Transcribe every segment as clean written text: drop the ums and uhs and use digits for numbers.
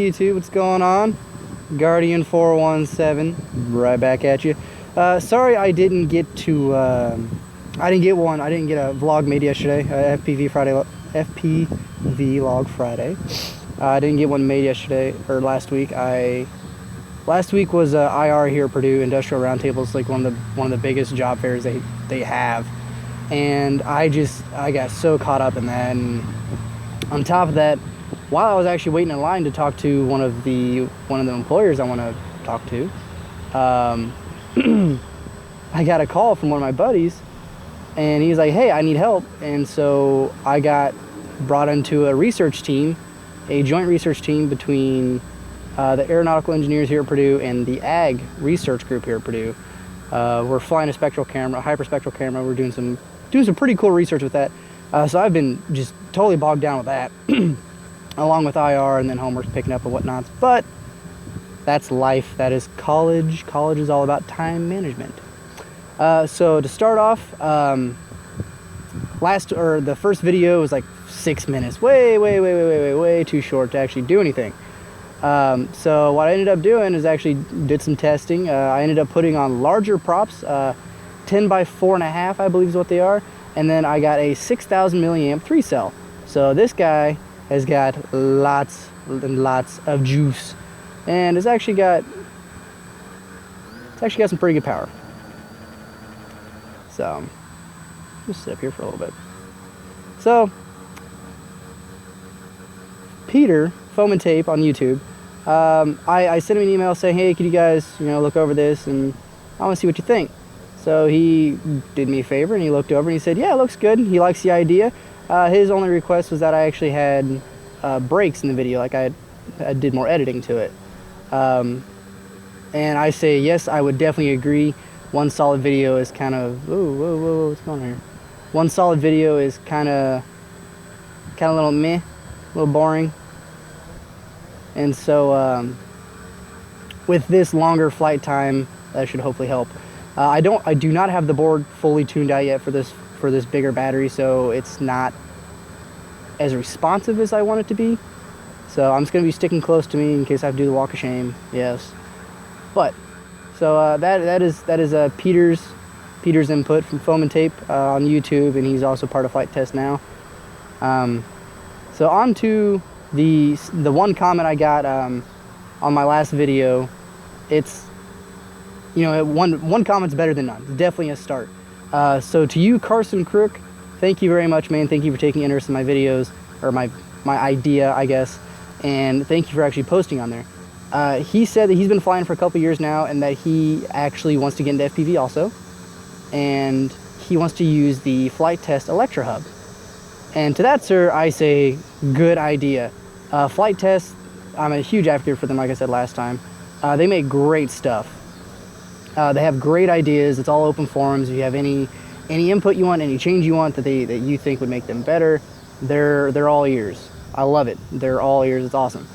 YouTube, what's going on? Guardian 417, right back at you. Sorry I didn't get to, I didn't get a vlog made yesterday, FPVlog Friday. I didn't get one made yesterday, or last week. Last week was IR here at Purdue, Industrial Roundtable. It's like one of the biggest job fairs they have. And I got so caught up in that, and on top of that, while I was actually waiting in line to talk to one of the employers I want to talk to, I got a call from one of my buddies, and he's like, "Hey, I need help." And so I got brought into a research team, a joint research team between the aeronautical engineers here at Purdue and the ag research group here at Purdue. We're flying a spectral camera, a hyperspectral camera. We're doing some pretty cool research with that. So I've been just totally bogged down with that, along with IR and then homework picking up and whatnot. But that's life. That is college. College is all about time management. So to start off, the first video was like 6 minutes, way too short to actually do anything. So what I ended up doing is actually did some testing. I ended up putting on larger props, 10 by 4.5, I believe is what they are. And then I got a 6,000 milliamp 3-cell. So this guy has got lots and lots of juice, and it's actually got some pretty good power. So just sit up here for a little bit. So Peter, Foam and Tape on YouTube, I sent him an email saying, "Hey, could you guys, look over this, and I want to see what you think." So he did me a favor, and he looked over and he said, "Yeah, it looks good." He likes the idea. His only request was that I actually had breaks in the video, like I did more editing to it. And I say, yes, I would definitely agree. One solid video is kind of, whoa, what's going on here? One solid video is kind of a little meh, a little boring. And so with this longer flight time, that should hopefully help. I do not have the board fully tuned out yet for this bigger battery, so it's not as responsive as I want it to be. So I'm just going to be sticking close to me in case I have to do the walk of shame. Yes. But so that is Peter's input from Foam and Tape on YouTube, and he's also part of Flight Test now. So on to the one comment I got on my last video. It's one comment's better than none. It's definitely a start. So to you, Carson Crook, thank you very much, man. Thank you for taking interest in my videos, or my idea, I guess. And thank you for actually posting on there. He said that he's been flying for a couple years now, and that he actually wants to get into FPV also. And he wants to use the Flight Test Electra Hub. And to that, sir, I say, good idea. Flight Test, I'm a huge advocate for them, like I said last time. They make great stuff. They have great ideas. It's all open forums. If you have any input you want, any change you want that you think would make them better, they're all ears. I love it. They're all ears. It's awesome.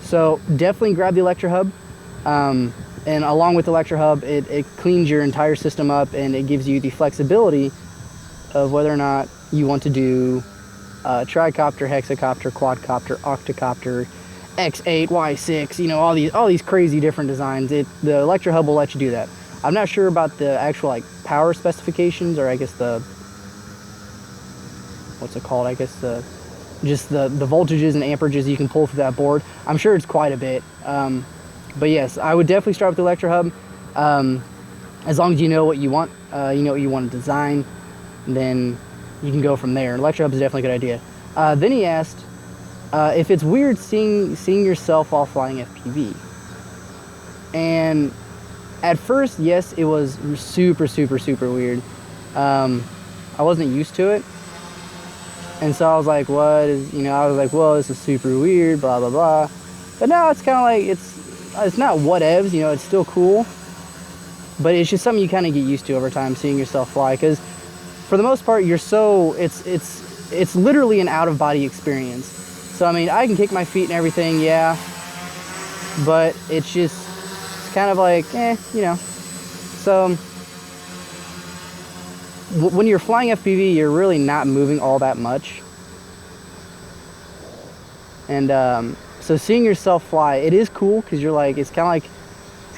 So definitely grab the Electra Hub. And along with the Electra Hub, it cleans your entire system up, and it gives you the flexibility of whether or not you want to do tricopter, hexacopter, quadcopter, octocopter, X8, Y6, all these crazy different designs. The Electra Hub will let you do that. I'm not sure about the actual power specifications, or I guess what's it called? I guess just the voltages and amperages you can pull through that board. I'm sure it's quite a bit. But yes, I would definitely start with the Electra Hub. As long as you know what you want, what you want to design, then you can go from there. Electra Hub is definitely a good idea. Then he asked if it's weird seeing yourself while flying FPV. And at first, yes, it was super weird. I wasn't used to it. And so I was like, what is, I was like, well, this is super weird, blah, blah, blah. But now it's kind of like, it's not whatevs, it's still cool. But it's just something you kind of get used to over time, seeing yourself fly. Because for the most part, it's literally an out-of-body experience. So, I mean, I can kick my feet and everything, yeah. But it's kind of like, So when you're flying FPV, you're really not moving all that much. And so seeing yourself fly, it is cool because you're like, it's kind of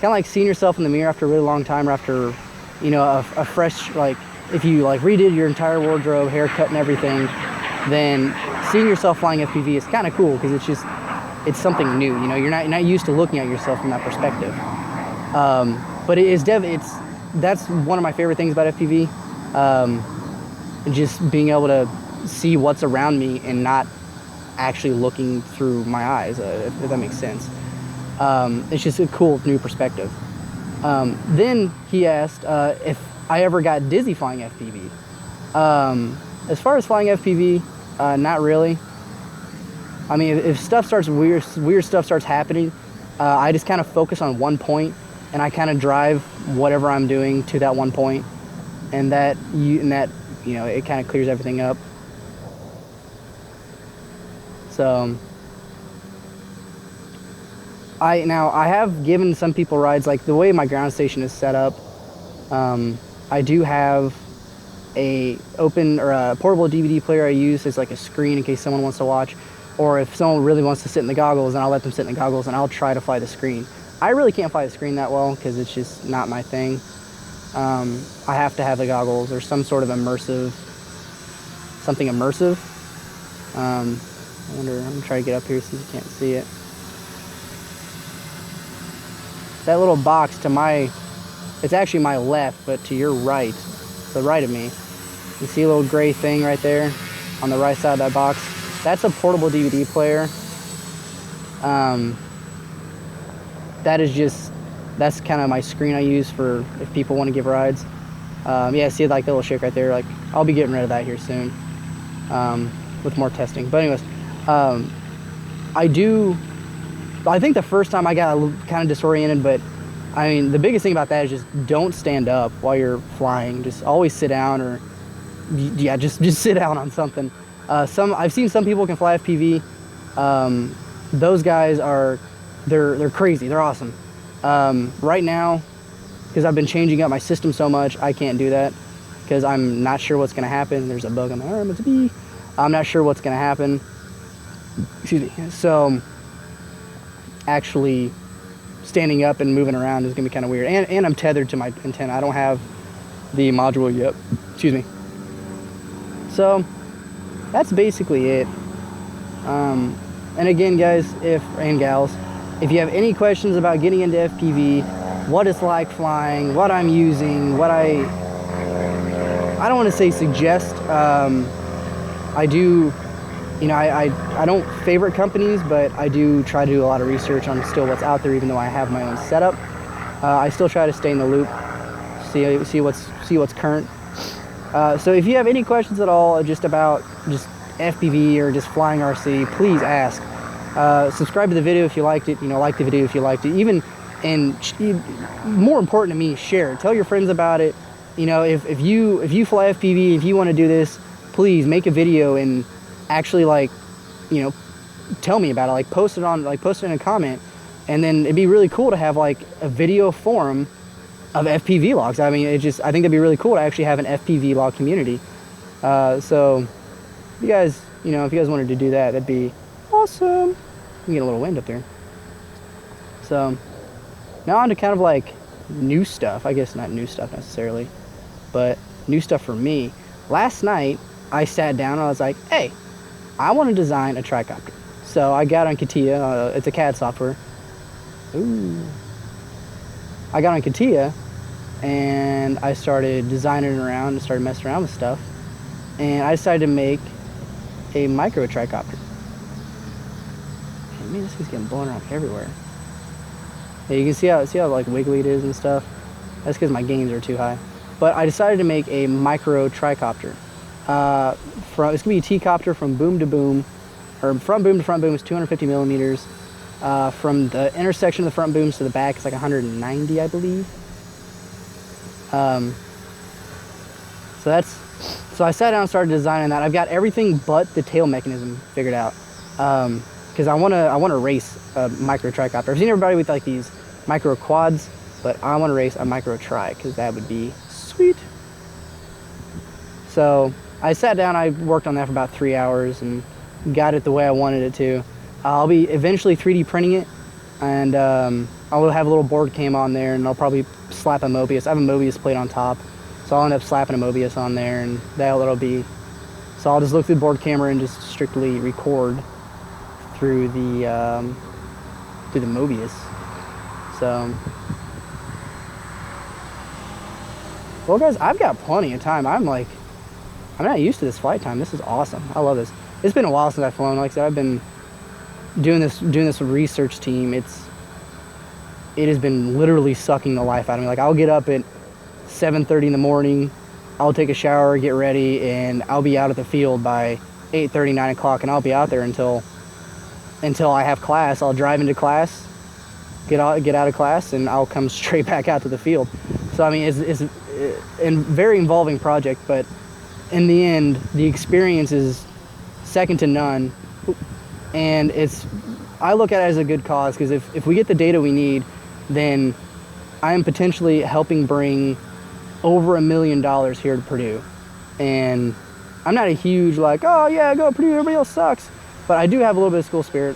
like seeing yourself in the mirror after a really long time, or after, you know, a fresh, like, if you like redid your entire wardrobe, haircut and everything, then seeing yourself flying FPV is kind of cool because it's something new. You know, you're not used to looking at yourself from that perspective. But that's one of my favorite things about FPV. Just being able to see what's around me and not actually looking through my eyes, if that makes sense. It's just a cool new perspective. Then he asked if I ever got dizzy flying FPV. As far as flying FPV, not really. I mean, if stuff starts weird stuff starts happening, I just kind of focus on one point, and I kind of drive whatever I'm doing to that one point, and that you know, it kind of clears everything up. So I have given some people rides, like the way my ground station is set up. I do have a portable DVD player I use as like a screen in case someone wants to watch, or if someone really wants to sit in the goggles, then I'll let them sit in the goggles and I'll try to fly the screen. I really can't fly the screen that well because it's just not my thing. I have to have the goggles or some sort of something immersive. I wonder, I'm gonna try to get up here since you can't see it. That little box it's actually my left, but to your right, to the right of me, you see a little gray thing right there on the right side of that box? That's a portable DVD player. That's kind of my screen I use for if people want to give rides. Yeah, see like the little shake right there? Like, I'll be getting rid of that here soon with more testing. But anyways, I think the first time I got kind of disoriented, but I mean, the biggest thing about that is just don't stand up while you're flying. Just always sit down, or yeah, just sit down on something. I've seen some people can fly FPV. Those guys they're crazy. They're awesome. Right now, because I've been changing up my system so much, I can't do that because I'm not sure what's going to happen. There's a bug on my arm. It's a bee. I'm not sure what's going to happen. Excuse me. So actually standing up and moving around is going to be kind of weird. And I'm tethered to my antenna. I don't have the module yet. Excuse me. So that's basically it. And again, guys, and gals, if you have any questions about getting into FPV, what it's like flying, what I'm using, I don't want to say suggest. I do, you know, I don't favorite companies, but I do try to do a lot of research on still what's out there, even though I have my own setup. I still try to stay in the loop, see what's current. So if you have any questions at all just about FPV or just flying RC, please ask. Subscribe to the video if you liked it. You know, like the video if you liked it. And more important to me, share it. Tell your friends about it. You know, if you fly FPV, if you want to do this, please make a video and actually, like, you know, tell me about it. Like, post it in a comment, and then it'd be really cool to have like a video forum of FPV logs. I mean, I think that'd be really cool to actually have an FPV log community. So if you guys wanted to do that, that'd be awesome. You can get a little wind up there. So now on to kind of like new stuff. I guess not new stuff necessarily, but new stuff for me. Last night I sat down and I was like, hey, I want to design a tricopter. So I got on CATIA. It's a CAD software. Ooh. I got on CATIA and I started designing around and started messing around with stuff. And I decided to make a micro tricopter. And man, this thing's getting blown around everywhere. Yeah, you can see how like wiggly it is and stuff. That's because my gains are too high. But I decided to make a micro tricopter. It's gonna be a T-copter from boom to boom, or front boom to front boom is 250 millimeters. From the intersection of the front booms to the back, it's like 190, I believe. So I sat down and started designing that. I've got everything but the tail mechanism figured out, because I want to race a micro tricopter. I've seen everybody with like these micro quads, but I want to race a micro tri because that would be sweet. So I sat down, I worked on that for about 3 hours and got it the way I wanted it to. I'll be eventually 3D printing it, and I will have a little board cam on there, and I'll probably slap a Mobius. I have a Mobius plate on top, so I'll end up slapping a Mobius on there, and that'll be. So I'll just look through the board camera and just strictly record through the Mobius. So, well, guys, I've got plenty of time. I'm not used to this flight time. This is awesome. I love this. It's been a while since I've flown. Like I said, I've been doing this research team. It has been literally sucking the life out of me. Like, I'll get up at 7:30 in the morning, I'll take a shower, get ready, and I'll be out at the field by 8:30, 9 o'clock, and I'll be out there until I have class. I'll drive into class, get out of class, and I'll come straight back out to the field. So I mean, it's a very involving project, but in the end, the experience is second to none, and I look at it as a good cause, because if we get the data we need, then I am potentially helping bring over $1 million here to Purdue. And I'm not a huge like, oh yeah, go Purdue, everybody else sucks, but I do have a little bit of school spirit,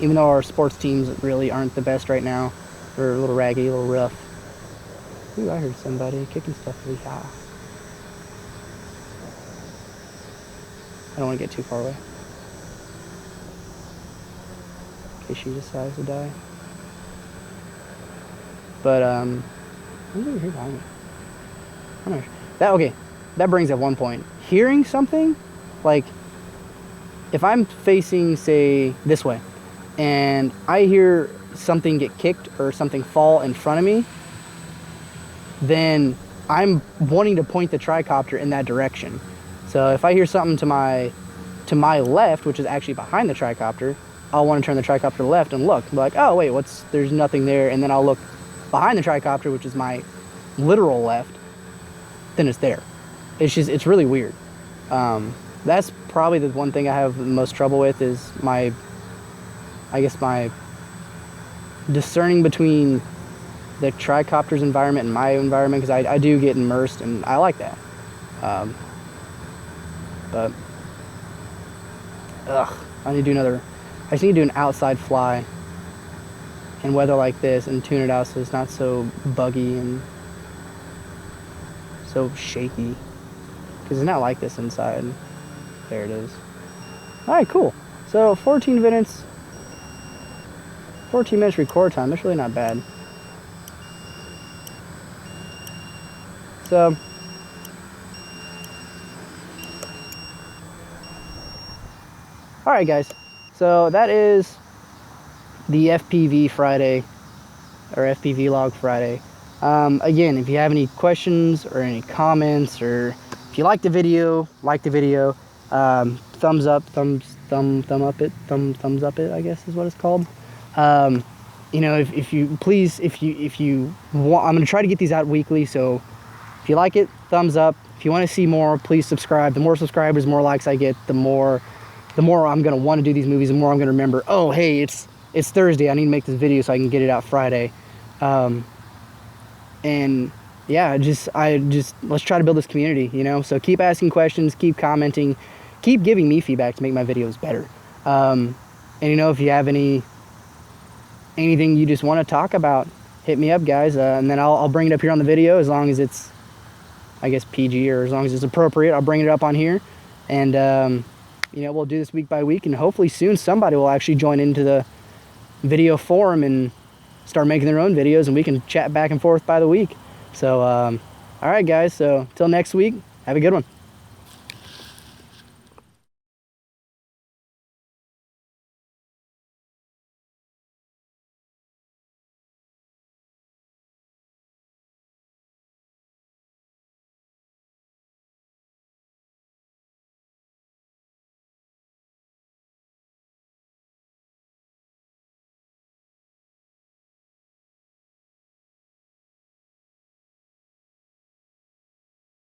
even though our sports teams really aren't the best right now. They're a little raggy, a little rough. Ooh, I heard somebody kicking stuff really high. I don't want to get too far away, in case she decides to die. But who's over here behind me? I'm not sure. Okay, that brings up one point. Hearing something, like if I'm facing, say, this way, and I hear something get kicked or something fall in front of me, then I'm wanting to point the tricopter in that direction. So if I hear something to my left, which is actually behind the tricopter, I'll want to turn the tricopter left and look. Like, oh wait, there's nothing there, and then I'll look behind the tricopter, which is my literal left, then it's there. It's really weird. That's probably the one thing I have the most trouble with, is my discerning between the tricopter's environment and my environment, because I do get immersed, and I like that. But I just need to do an outside fly in weather like this and tune it out so it's not so buggy and so shaky, because it's not like this inside. There it is. Alright, cool. So 14 minutes record time. That's really not bad. So alright guys, so that is the FPV Friday, or FPVlog Friday. Again, if you have any questions or any comments, or if you like the video, thumbs up it, I guess is what it's called. You know, if you want, I'm gonna try to get these out weekly, so if you like it, thumbs up. If you want to see more, please subscribe. The more subscribers, the more likes I get, the more I'm gonna want to do these movies, the more I'm gonna remember, oh hey, it's Thursday, I need to make this video so I can get it out Friday. And yeah, let's try to build this community, you know. So keep asking questions, keep commenting, keep giving me feedback to make my videos better. And you know, if you have anything you just want to talk about, hit me up, guys, and then I'll bring it up here on the video, as long as it's, I guess, PG, or as long as it's appropriate. I'll bring it up on here, and you know, we'll do this week by week, and hopefully soon somebody will actually join into the video forum and start making their own videos, and we can chat back and forth by the week. So all right guys, so till next week, have a good one.